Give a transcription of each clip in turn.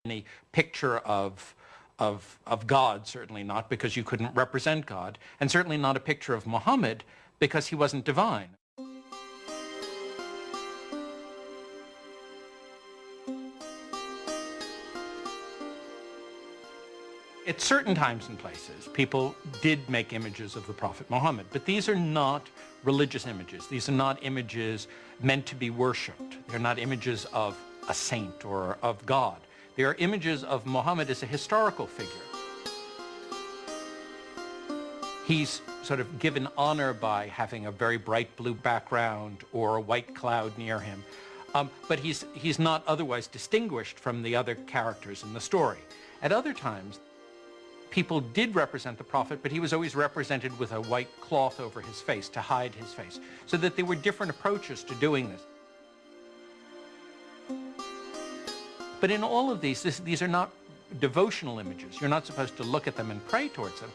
any picture of God, certainly not, because you couldn't represent God, and certainly not a picture of Muhammad because he wasn't divine. At certain times and places, people did make images of the Prophet Muhammad, but these are not religious images. These are not images meant to be worshipped. They're not images of a saint or of God. They are images of Muhammad as a historical figure. He's sort of given honor by having a very bright blue background or a white cloud near him, but he's not otherwise distinguished from the other characters in the story. At other times, people did represent the Prophet, but he was always represented with a white cloth over his face to hide his face, so that there were different approaches to doing this. But in all of these are not devotional images. You're not supposed to look at them and pray towards them.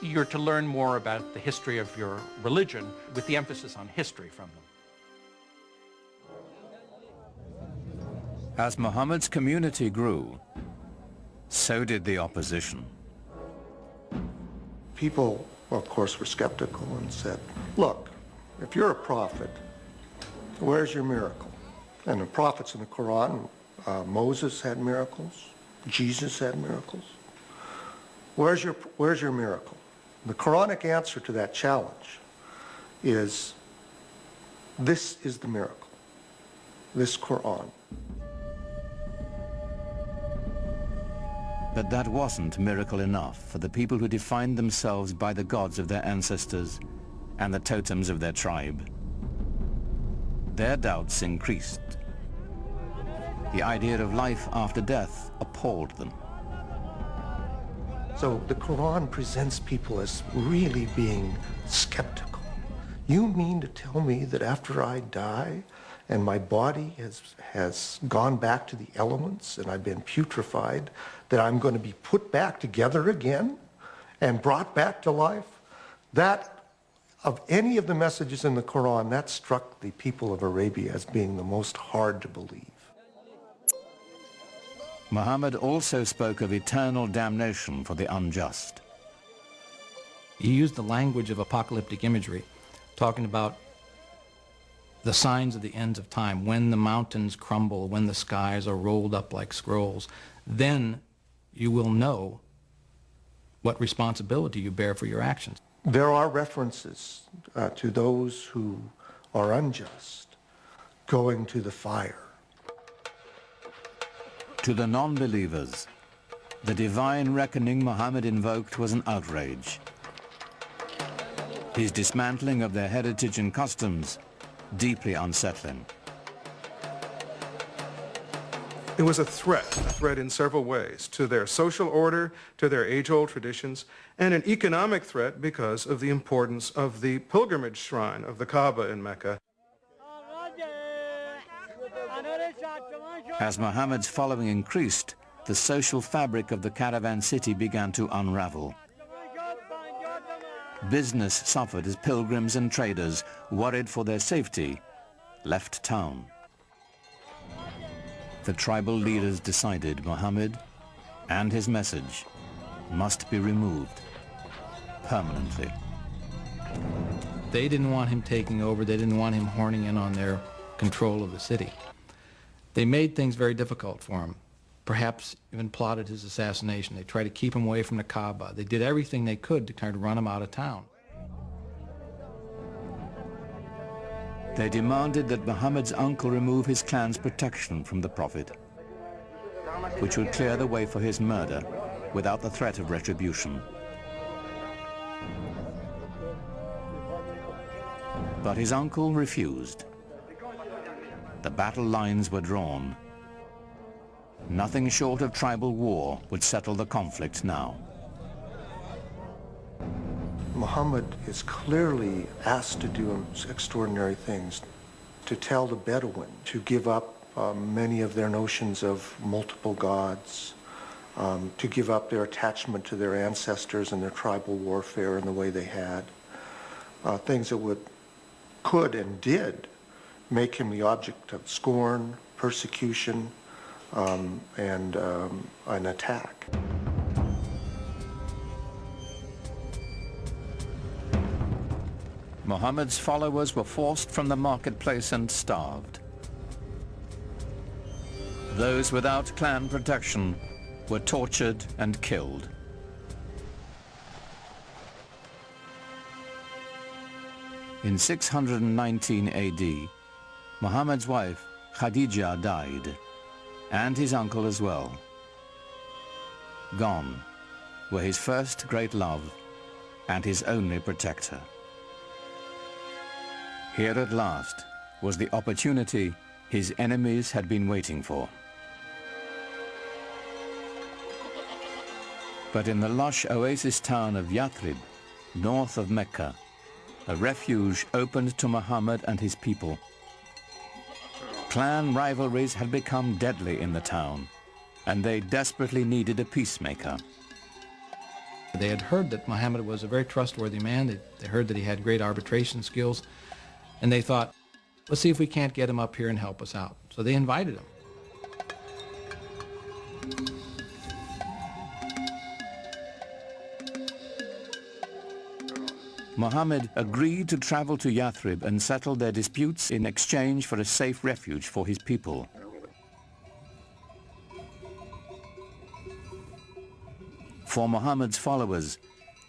You're to learn more about the history of your religion with the emphasis on history from them. As Muhammad's community grew, so did the opposition. People, of course, were skeptical and said, look, if you're a prophet, where's your miracle? And the prophets in the Quran, Moses had miracles, Jesus had miracles. Where's your miracle? The Quranic answer to that challenge is, this is the miracle, this Quran. But that wasn't miracle enough for the people who defined themselves by the gods of their ancestors and the totems of their tribe. Their doubts increased. The idea of life after death appalled them. So the Quran presents people as really being skeptical. You mean to tell me that after I die and my body has gone back to the elements and I've been putrefied, that I'm going to be put back together again and brought back to life? That, of any of the messages in the Quran, that struck the people of Arabia as being the most hard to believe. Muhammad also spoke of eternal damnation for the unjust. He used the language of apocalyptic imagery, talking about the signs of the ends of time, when the mountains crumble, when the skies are rolled up like scrolls, then you will know what responsibility you bear for your actions. There are references to those who are unjust going to the fire. To the non-believers, the divine reckoning Muhammad invoked was an outrage. His dismantling of their heritage and customs, deeply unsettling. It was a threat in several ways, to their social order, to their age-old traditions, and an economic threat because of the importance of the pilgrimage shrine of the Kaaba in Mecca. As Muhammad's following increased, the social fabric of the caravan city began to unravel. Business suffered as pilgrims and traders, worried for their safety, left town. The tribal leaders decided Muhammad and his message must be removed permanently. They didn't want him taking over. They didn't want him horning in on their control of the city. They made things very difficult for him, perhaps even plotted his assassination. They tried to keep him away from the Kaaba. They did everything they could to try to run him out of town. They demanded that Muhammad's uncle remove his clan's protection from the Prophet, which would clear the way for his murder without the threat of retribution. But his uncle refused. The battle lines were drawn. Nothing short of tribal war would settle the conflict now. Muhammad is clearly asked to do extraordinary things, to tell the Bedouin to give up many of their notions of multiple gods, to give up their attachment to their ancestors and their tribal warfare in the way they had, things that could and did make him the object of scorn, persecution, and an attack. Muhammad's followers were forced from the marketplace and starved. Those without clan protection were tortured and killed. In 619 AD, Muhammad's wife Khadija died, and his uncle as well. Gone were his first great love and his only protector. Here at last was the opportunity his enemies had been waiting for. But in the lush oasis town of Yathrib, north of Mecca, a refuge opened to Muhammad and his people. Clan rivalries had become deadly in the town, and they desperately needed a peacemaker. They had heard that Muhammad was a very trustworthy man. They heard that he had great arbitration skills, and they thought, let's see if we can't get him up here and help us out. So they invited him. Muhammad agreed to travel to Yathrib and settle their disputes in exchange for a safe refuge for his people. For Muhammad's followers,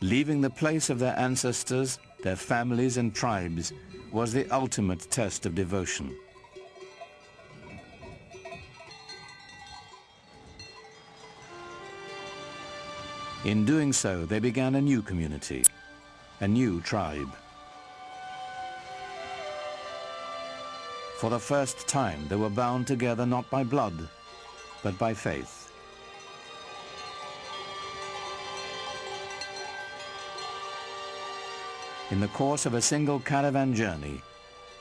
leaving the place of their ancestors, their families and tribes, was the ultimate test of devotion. In doing so, they began a new community, a new tribe. For the first time, they were bound together not by blood, but by faith. In the course of a single caravan journey,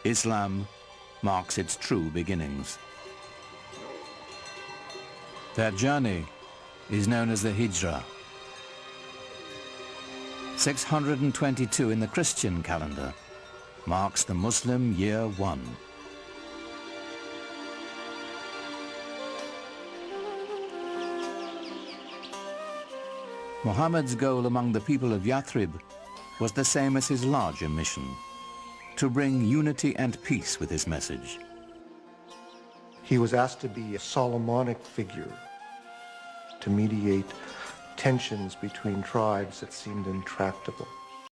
Islam marks its true beginnings. Their journey is known as the Hijrah. 622 in the Christian calendar marks the Muslim year 1. Muhammad's goal among the people of Yathrib was the same as his larger mission, to bring unity and peace with his message. He was asked to be a Solomonic figure, to mediate tensions between tribes that seemed intractable.